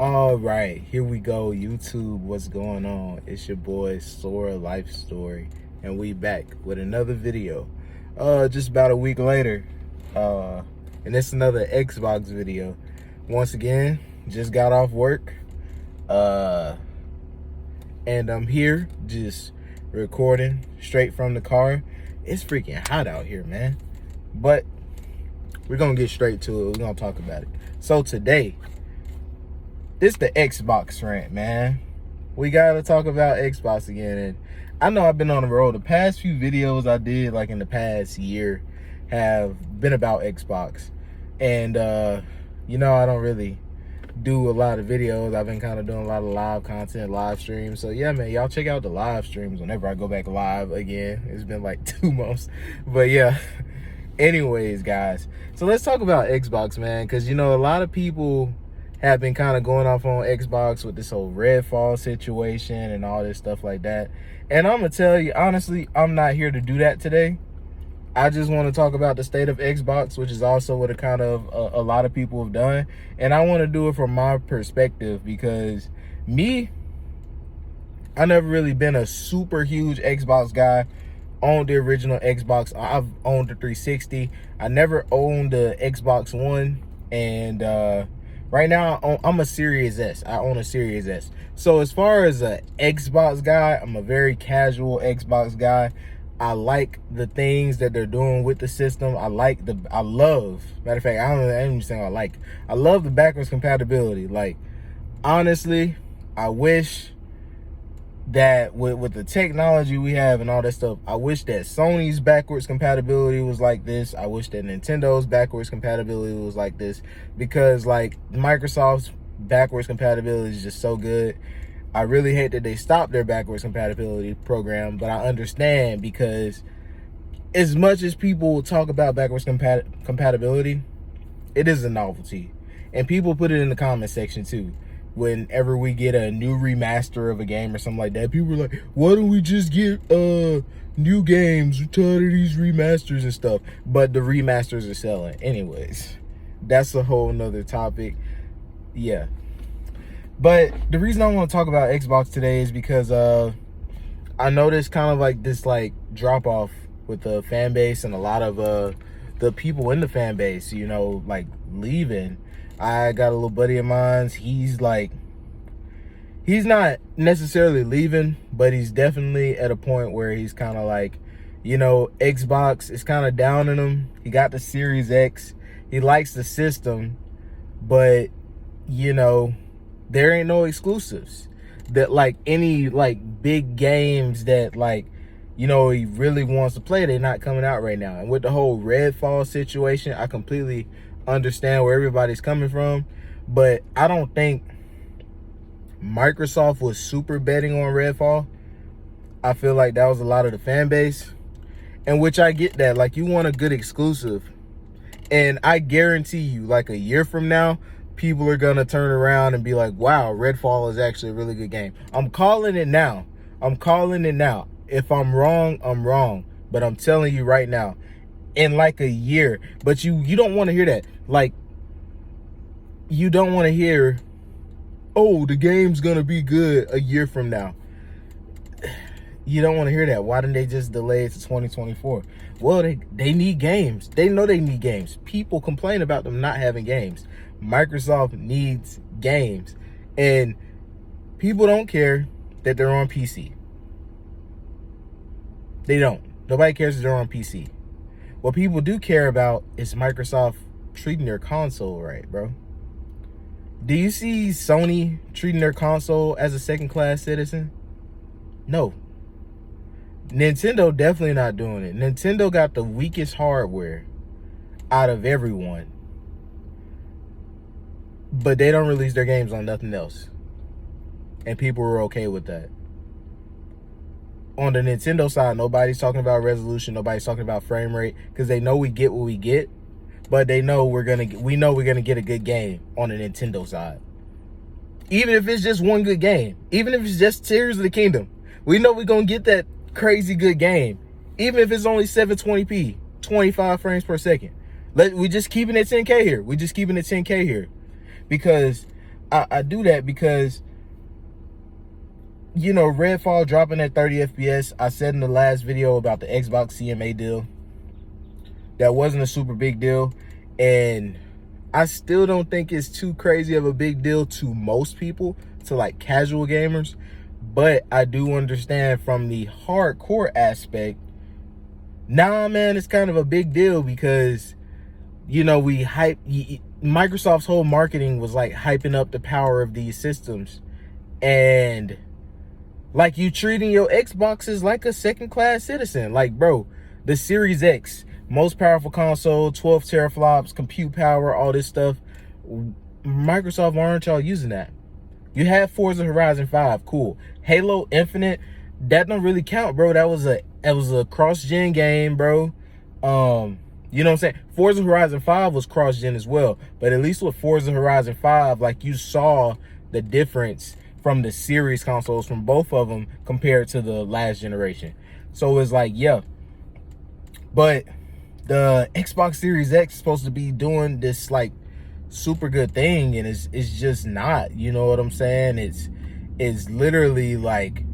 All right, here we go. YouTube, what's going on? It's your boy Sora Life Story, and we back with another video. Just about a week later, and it's another Xbox video. Once again, just got off work, and I'm here just recording straight from the car. It's freaking hot out here, man. But we're gonna get straight to it. We're gonna talk about it. So today, this the Xbox rant, man. We gotta talk about Xbox again. And I know I've been on the road. The past few videos I did, like in the past year, have been about Xbox. And you know, I don't really do a lot of videos. I've been kind of doing a lot of live content, live streams. So yeah, man, y'all check out the live streams whenever I go back live again. It's been like 2 months. But yeah. Anyways, guys. So let's talk about Xbox, man. Because, you know, a lot of people have been kind of going off on Xbox with this whole Redfall situation and all this stuff like that. And I'm going to tell you, honestly, I'm not here to do that today. I just want to talk about the state of Xbox, which is also what a lot of people have done. And I want to do it from my perspective because I never really been a super huge Xbox guy. Owned the original Xbox. I've owned the 360. I never owned the Xbox One. And right now, I'm a Series S. I own a Series S. So as far as an Xbox guy, I'm a very casual Xbox guy. I like the things that they're doing with the system. I love, matter of fact, I ain't even saying I love the backwards compatibility. Like, honestly, I wish that with the technology we have and all that stuff, I wish that Sony's backwards compatibility was like this. I wish that Nintendo's backwards compatibility was like this, because like Microsoft's backwards compatibility is just so good. I really hate that they stopped their backwards compatibility program, but I understand, because as much as people talk about backwards compatibility, it is a novelty, and people put it in the comment section too. Whenever we get a new remaster of a game or something like that, people are like, why don't we just get new games? We're tired of these remasters and stuff. But the remasters are selling. Anyways, that's a whole nother topic. Yeah. But the reason I want to talk about Xbox today is because I noticed kind of like this like drop off with the fan base, and a lot of the people in the fan base, you know, like leaving. I got a little buddy of mine. He's not necessarily leaving, but he's definitely at a point where he's kind of like, you know, Xbox is kind of down in him. He got the Series X. He likes the system, but, you know, there ain't no exclusives that like any like big games that like, you know, he really wants to play. They're not coming out right now. And with the whole Redfall situation, I completely understand where everybody's coming from, but I don't think Microsoft was super betting on Redfall. I feel like that was a lot of the fan base, and which I get that, like, you want a good exclusive, and I guarantee you, like, a year from now, people are gonna turn around and be like, wow, Redfall is actually a really good game. I'm calling it now. If I'm wrong, I'm wrong, but I'm telling you right now, in like a year. But you don't want to hear that. Like, you don't want to hear, oh, the game's gonna be good a year from now. You don't want to hear that. Why didn't they just delay it to 2024? Well, they need games. They know they need games. People complain about them not having games. Microsoft needs games, and people don't care that they're on PC. They don't. Nobody cares that they're on PC. What people do care about is Microsoft treating their console right, bro. Do you see Sony treating their console as a second-class citizen? No. Nintendo definitely not doing it. Nintendo got the weakest hardware out of everyone, but they don't release their games on nothing else, and people are okay with that. On the Nintendo side, nobody's talking about resolution. Nobody's talking about frame rate, because they know we get what we get, but they know we're gonna get a good game on the Nintendo side. Even if it's just one good game, even if it's just Tears of the Kingdom, we know we're gonna get that crazy good game, even if it's only 720p, 25 frames per second. We just keeping it 10K here. We just keeping it 10K here, because I do that because, you know, Redfall dropping at 30 FPS. I said in the last video about the Xbox CMA deal, that wasn't a super big deal. And I still don't think it's too crazy of a big deal to most people, to like casual gamers. But I do understand from the hardcore aspect, nah, man, it's kind of a big deal because, you know, Microsoft's whole marketing was like hyping up the power of these systems. And like, you treating your Xboxes like a second-class citizen. Like, bro, the Series X, most powerful console, 12 teraflops, compute power, all this stuff. Microsoft, why aren't y'all using that? You had Forza Horizon 5, cool. Halo Infinite, that don't really count, bro. That was a cross-gen game, bro. You know what I'm saying? Forza Horizon 5 was cross-gen as well. But at least with Forza Horizon 5, like, you saw the difference from the series consoles, from both of them, compared to the last generation. So it's like, yeah. But the Xbox Series X is supposed to be doing this like super good thing, and it's just not. You know what I'm saying? It's literally like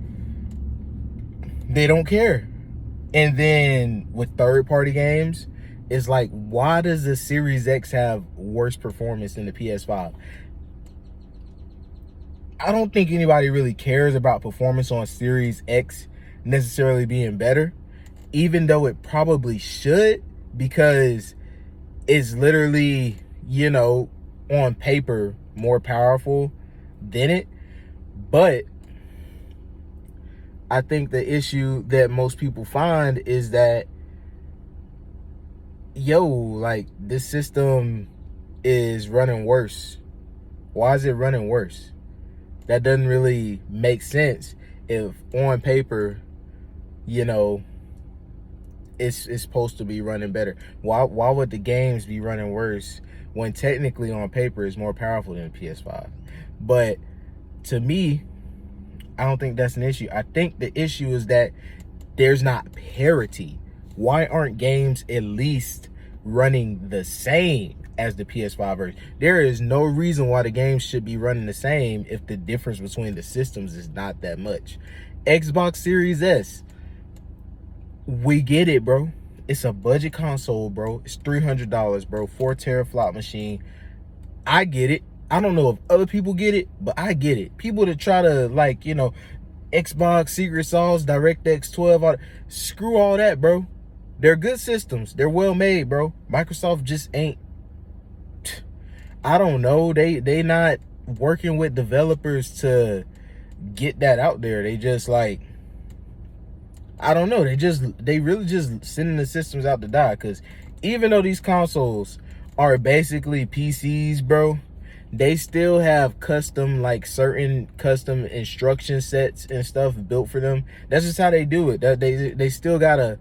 they don't care. And then with third-party games, it's like, why does the Series X have worse performance than the PS5? I don't think anybody really cares about performance on Series X necessarily being better, even though it probably should, because it's literally, you know, on paper more powerful than it. But I think the issue that most people find is that, yo, like, this system is running worse. Why is it running worse? That doesn't really make sense if on paper, you know, it's supposed to be running better. Why would the games be running worse when technically on paper it's more powerful than the PS5? But to me, I don't think that's an issue. I think the issue is that there's not parity. Why aren't games at least running the same as the PS5 version? There is no reason why the games should be running the same if the difference between the systems is not that much. Xbox Series S, we get it, bro. It's a budget console, bro. It's $300, bro. 4 teraflop machine. I get it. I don't know if other people get it, but I get it. People that try to, like, you know, Xbox Secret Sauce, DirectX 12, screw all that, bro. They're good systems. They're well made, bro. Microsoft just ain't, I don't know. They not working with developers to get that out there. They just, like, I don't know. They really just sending the systems out to die. Because even though these consoles are basically PCs, bro, they still have custom, like, certain custom instruction sets and stuff built for them. That's just how they do it. They still gotta,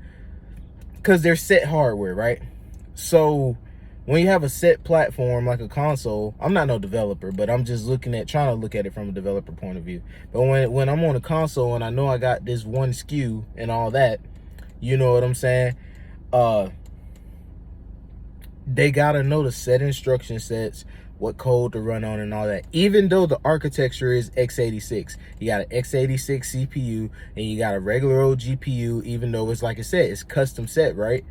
because they're set hardware, right? So when you have a set platform like a console, I'm not no developer, but I'm just trying to look at it from a developer point of view. But when I'm on a console and I know I got this one SKU and all that, you know what I'm saying? They gotta know the set instruction sets, what code to run on and all that. Even though the architecture is x86, you got an x86 CPU and you got a regular old GPU, even though it's, like I said, it's custom set, right?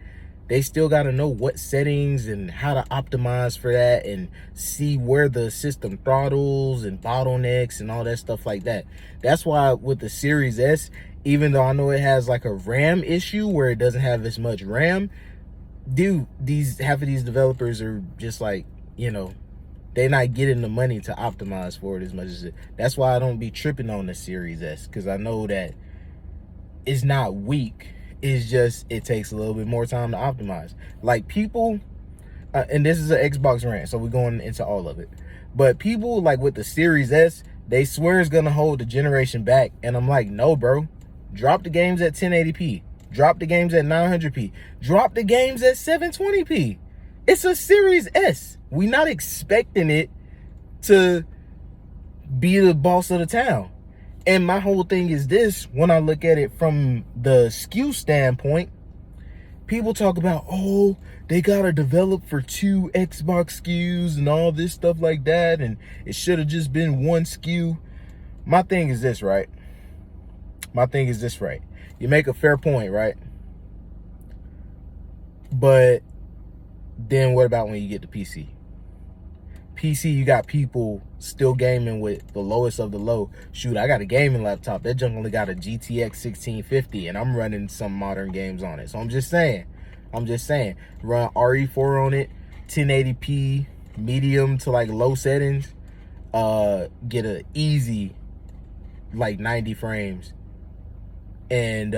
They still got to know what settings and how to optimize for that and see where the system throttles and bottlenecks and all that stuff like that. That's why with the Series S, even though I know it has like a RAM issue where it doesn't have as much RAM, dude, half of these developers are just like, you know, they're not getting the money to optimize for it as much as it. That's why I don't be tripping on the Series S, because I know that it's not weak. It's just, it takes a little bit more time to optimize. Like, people, and this is an Xbox rant, so we're going into all of it. But people, like, with the Series S, they swear it's going to hold the generation back. And I'm like, no, bro. Drop the games at 1080p. Drop the games at 900p. Drop the games at 720p. It's a Series S. We're not expecting it to be the boss of the town. And my whole thing is this, when I look at it from the SKU standpoint, People talk about, oh, they gotta develop for 2 Xbox SKUs and all this stuff like that, and it should have just been 1 SKU. My thing is this, right? You make a fair point, right? But then what about when you get to PC? PC, you got people still gaming with the lowest of the low. Shoot, I got a gaming laptop. That junk only got a GTX 1650, and I'm running some modern games on it. So I'm just saying, run RE4 on it, 1080p, medium to like low settings, get a easy like 90 frames. And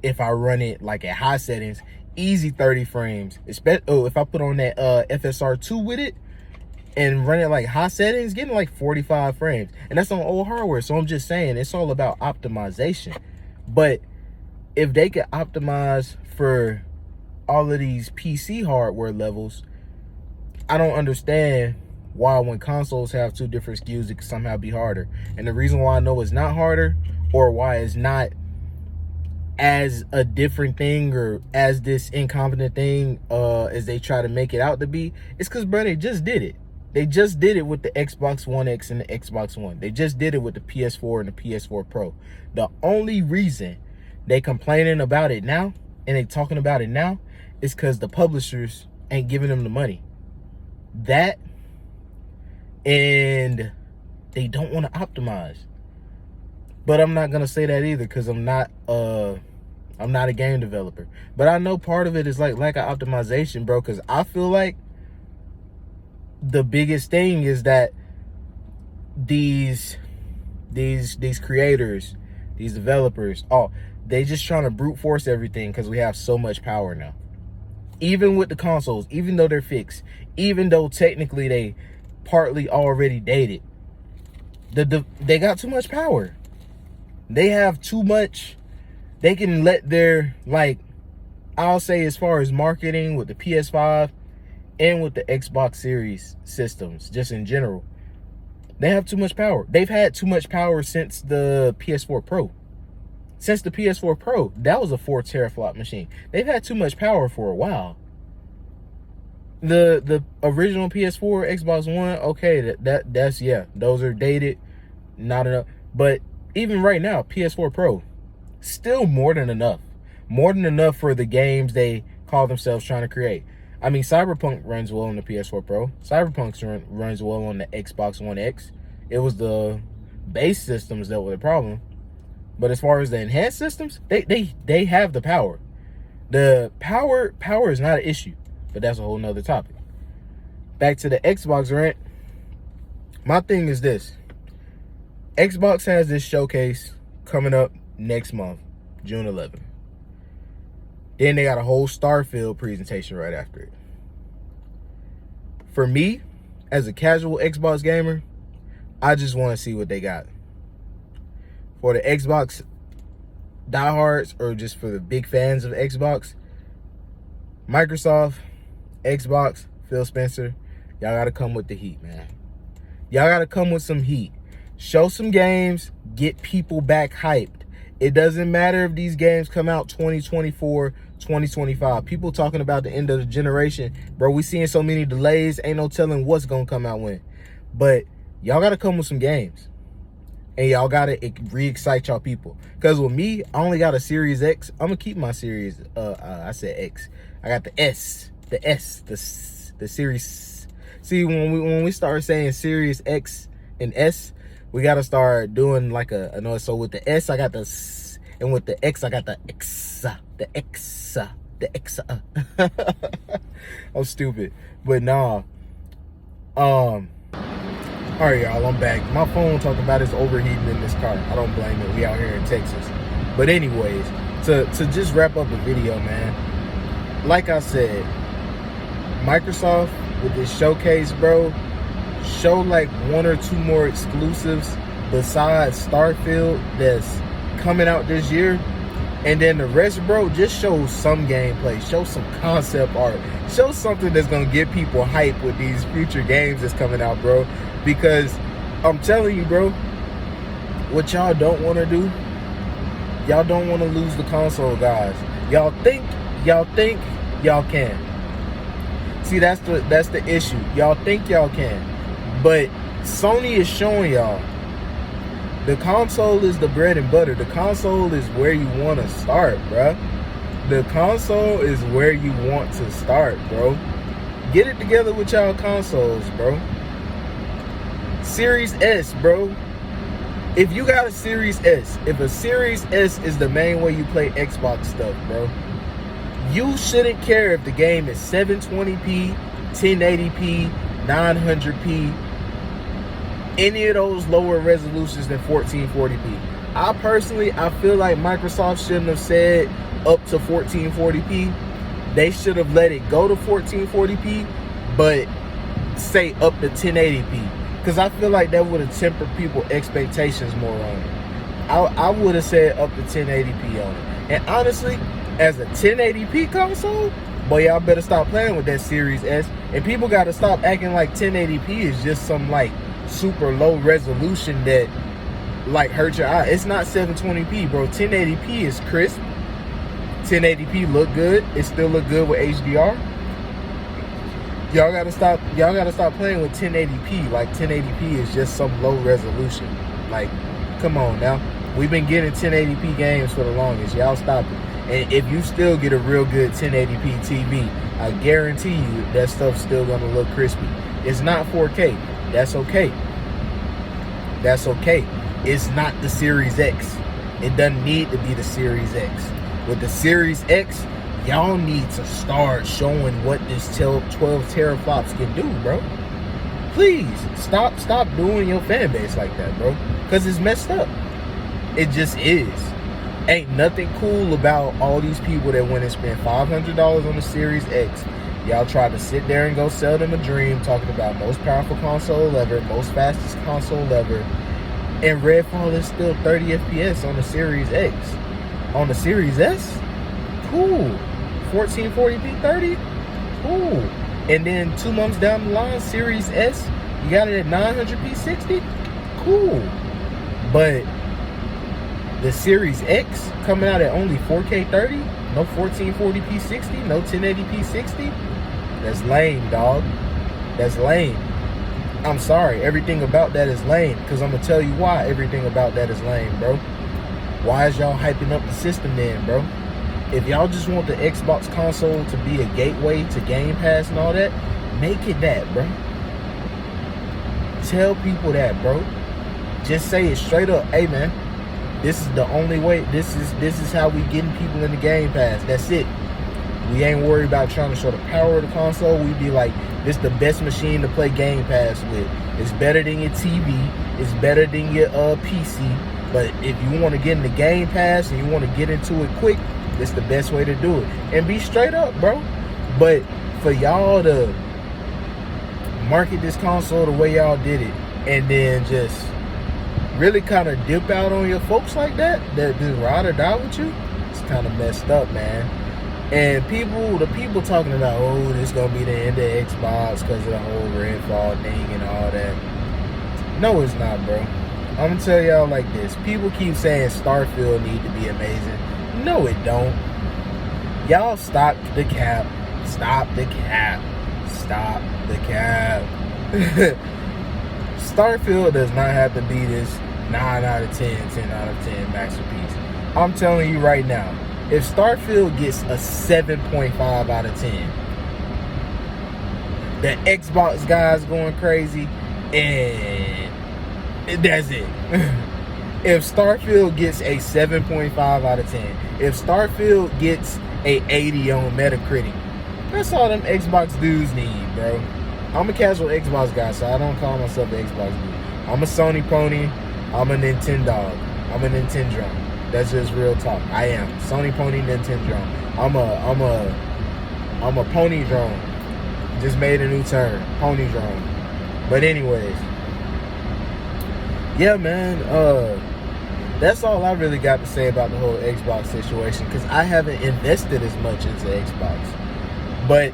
if I run it like at high settings, easy 30 frames. If I put on that FSR2 with it and run it like high settings, getting like 45 frames. And that's on old hardware. So I'm just saying, it's all about optimization. But if they could optimize for all of these PC hardware levels, I don't understand why when consoles have 2 different SKUs, it can somehow be harder. And the reason why I know it's not harder, or why it's not as a different thing or as this incompetent thing as they try to make it out to be, is because, bro, they just did it. They just did it with the Xbox One X and the Xbox One. They just did it with the PS4 and the PS4 Pro. The only reason they complaining about it now and they talking about it now is because the publishers ain't giving them the money. That, and they don't want to optimize. But I'm not gonna say that either, because I'm not a game developer. But I know part of it is like lack of optimization, bro, because I feel like the biggest thing is that these creators, these developers, they just trying to brute force everything because we have so much power now. Even with the consoles, even though they're fixed, even though technically they partly already dated, they got too much power. They have too much. They can let their, like, I'll say as far as marketing with the PS5 and with the Xbox Series systems, just in general, they have too much power. They've had too much power since the PS4 Pro. Since the PS4 Pro, that was a 4 teraflop machine. They've had too much power for a while. The original PS4, Xbox One, okay, that's yeah, those are dated, not enough. But even right now, PS4 Pro, still more than enough. More than enough for the games they call themselves trying to create. I mean, Cyberpunk runs well on the PS4 Pro. Cyberpunk runs well on the Xbox One X. It was the base systems that were the problem. But as far as the enhanced systems, they have the power. The power is not an issue, but that's a whole nother topic. Back to the Xbox rant. My thing is this. Xbox has this showcase coming up next month, June 11th. Then they got a whole Starfield presentation right after it. For me, as a casual Xbox gamer, I just want to see what they got. For the Xbox diehards, or just for the big fans of Xbox, Microsoft, Xbox, Phil Spencer, y'all got to come with the heat, man. Y'all got to come with some heat. Show some games, get people back hyped. It doesn't matter if these games come out 2024, 2025. People talking about the end of the generation. Bro, we seeing so many delays. Ain't no telling what's going to come out when. But y'all got to come with some games. And y'all got to re-excite y'all people. Because with me, I only got a Series X. I'm going to keep my Series, I said X. I got the S. The Series. See, when we start saying Series X and S, we got to start doing like a, so with the S, I got the S. And with the X, I got the X. The X. The X. I'm stupid. But nah. All right, y'all, I'm back. My phone talking about it's overheating in this car. I don't blame it. We out here in Texas. But anyways, to just wrap up the video, man. Like I said, Microsoft with this showcase, bro, show like 1 or 2 more exclusives besides Starfield that's coming out this year. And then the rest, bro, just show some gameplay. Show some concept art. Show something that's going to get people hype with these future games that's coming out, bro. Because I'm telling you, bro, what y'all don't want to do, y'all don't want to lose the console, guys. Y'all think Y'all think y'all can. See, that's the issue. Y'all think y'all can, but Sony is showing y'all the console is the bread and butter. The console is where you want to start, bruh. The console is where you want to start, bro. Get it together with y'all consoles, bro. Series S, bro. If you got a Series S, if a Series S is the main way you play Xbox stuff, bro, you shouldn't care if the game is 720p, 1080p, 900p, any of those lower resolutions than 1440p. I feel like Microsoft shouldn't have said up to 1440p. They should have let it go to 1440p, but say up to 1080p. Because I feel like that would have tempered people's expectations more on it. I would have said up to 1080p on it. And honestly, as a 1080p console, boy, y'all better stop playing with that Series S. And people got to stop acting like 1080p is just some like super low resolution that like hurt your eye. It's not 720p, bro. 1080p is crisp. 1080p look good. It still look good with HDR. Y'all gotta stop playing with 1080p. Like 1080p is just some low resolution. Like, come on now. We've been getting 1080p games for the longest. Y'all stop it. And if you still get a real good 1080p TV, I guarantee you that stuff's still gonna look crispy. It's not 4K. That's okay. That's okay. It's not the Series X. It doesn't need to be the Series X. With the Series X, y'all need to start showing what this 12 teraflops can do, bro. Please, stop doing your fan base like that, bro. Because it's messed up. It just is. Ain't nothing cool about all these people that went and spent $500 on the Series X. Y'all tried to sit there and go sell them a dream, talking about most powerful console ever, most fastest console ever. And Redfall is still 30 FPS on the Series X. On the Series S, cool. 1440p 30, cool. And then 2 months down the line, Series S, you got it at 900p 60, cool. But the Series X coming out at only 4K 30, no 1440p 60, no 1080p 60, that's lame, dog. That's lame. I'm sorry, everything about that is lame, because I'm gonna tell you why everything about that is lame, bro. Why is y'all hyping up the system then, bro? If y'all just want the Xbox console to be a gateway to Game Pass and all that, make it that, bro. Tell people that, bro. Just say it straight up. Hey, man, this is the only way. This is how we getting people in the Game Pass. That's it. We ain't worried about trying to show the power of the console. We be like, this is the best machine to play Game Pass with. It's better than your TV. It's better than your PC. But if you want to get in the Game Pass and you want to get into it quick, it's the best way to do it. And be straight up, bro. But for y'all to market this console the way y'all did it, and then just really kind of dip out on your folks like that just ride or die with you, it's kind of messed up, man. And the people talking about, oh, this gonna be the end of Xbox because of the whole Redfall thing and all that. No, it's not, bro. I'm gonna tell y'all like this. People keep saying Starfield need to be amazing. No, it don't. Y'all stop the cap. Stop the cap. Stop the cap. Starfield does not have to be this 9 out of 10, 10 out of 10 masterpiece. I'm telling you right now, if Starfield gets a 7.5 out of 10, the Xbox guys going crazy, and that's it. If Starfield gets a 7.5 out of 10, if Starfield gets a 80 on Metacritic, that's all them Xbox dudes need, bro. I'm a casual Xbox guy, so I don't call myself an Xbox dude. I'm a Sony pony. I'm a Nintendo. I'm a Nintendo. That's just real talk. I am Sony pony, Nintendo. I'm a pony drone. Just made a new term, pony drone. But anyways, yeah, man. That's all I really got to say about the whole Xbox situation, because I haven't invested as much into Xbox. But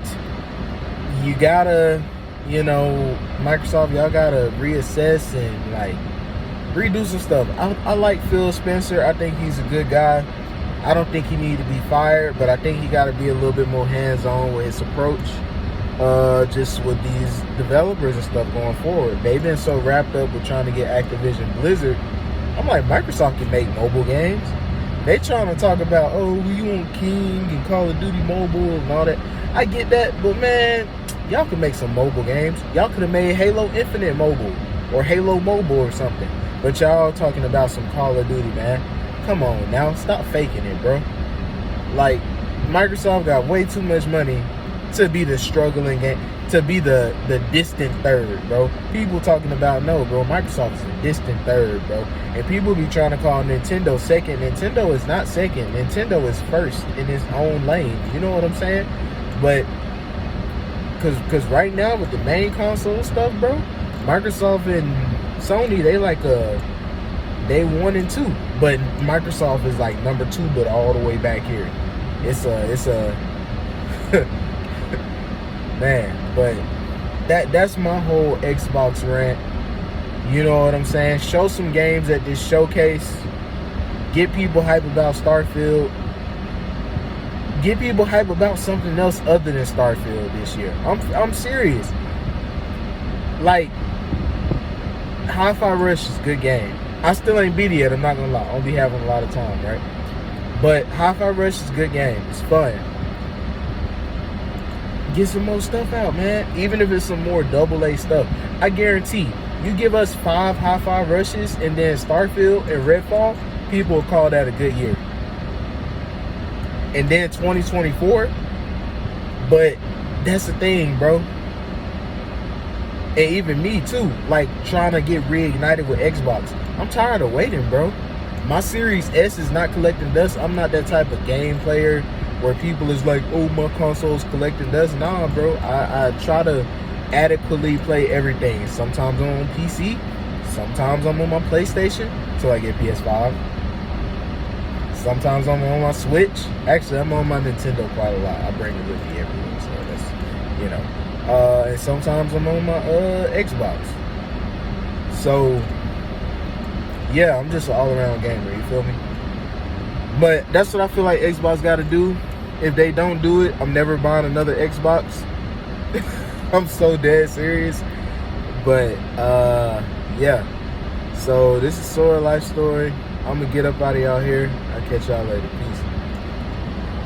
you gotta, Microsoft, y'all gotta reassess and like redo some stuff. I like Phil Spencer. I think he's a good guy. I don't think he needs to be fired, but I think he got to be a little bit more hands-on with his approach, just with these developers and stuff going forward. They've been so wrapped up with trying to get Activision Blizzard. I'm like, Microsoft can make mobile games. They trying to talk about, oh, you want King and Call of Duty Mobile and all that. I get that, but man, y'all can make some mobile games. Y'all could have made Halo Infinite mobile or Halo Mobile or something. But y'all talking about some Call of Duty, man. Come on now, stop faking it, bro. Like, Microsoft got way too much money to be the struggling game, to be the distant third, bro. People talking about, no, bro, Microsoft is a distant third, bro. And people be trying to call Nintendo second. Nintendo is not second. Nintendo is first in its own lane. You know what I'm saying? But because right now with the main console stuff, bro, Microsoft and Sony, they 1 and 2, but Microsoft is like number 2, but all the way back here. It's a man, but that's my whole Xbox rant. You know what I'm saying? Show some games at this showcase. Get people hype about Starfield. Get people hype about something else other than Starfield this year. I'm serious. Like, Hi-Fi Rush is a good game. I still ain't beat it yet, I'm not gonna lie. I'll be having a lot of time, right? But Hi-Fi Rush is a good game. It's fun. Get some more stuff out, man. Even if it's some more AA stuff. I guarantee, you give us 5 Hi-Fi Rushes and then Starfield and Redfall, people will call that a good year. And then 2024, but that's the thing, bro. And even me too, like trying to get reignited with Xbox. I'm tired of waiting, bro. My Series S is not collecting dust. I'm not that type of game player where people is like, oh, my console's collecting dust. Nah, bro. I try to adequately play everything. Sometimes I'm on PC. Sometimes I'm on my PlayStation till I get PS5. Sometimes I'm on my Switch. Actually, I'm on my Nintendo quite a lot. I bring it with me everywhere, so that's, you know. And sometimes I'm on my Xbox. So, yeah, I'm just an all-around gamer, you feel me? But that's what I feel like Xbox got to do. If they don't do it, I'm never buying another Xbox. I'm so dead serious. But, yeah. So, this is Sora Life Story. I'm going to get up out of y'all here. I'll catch y'all later. Peace.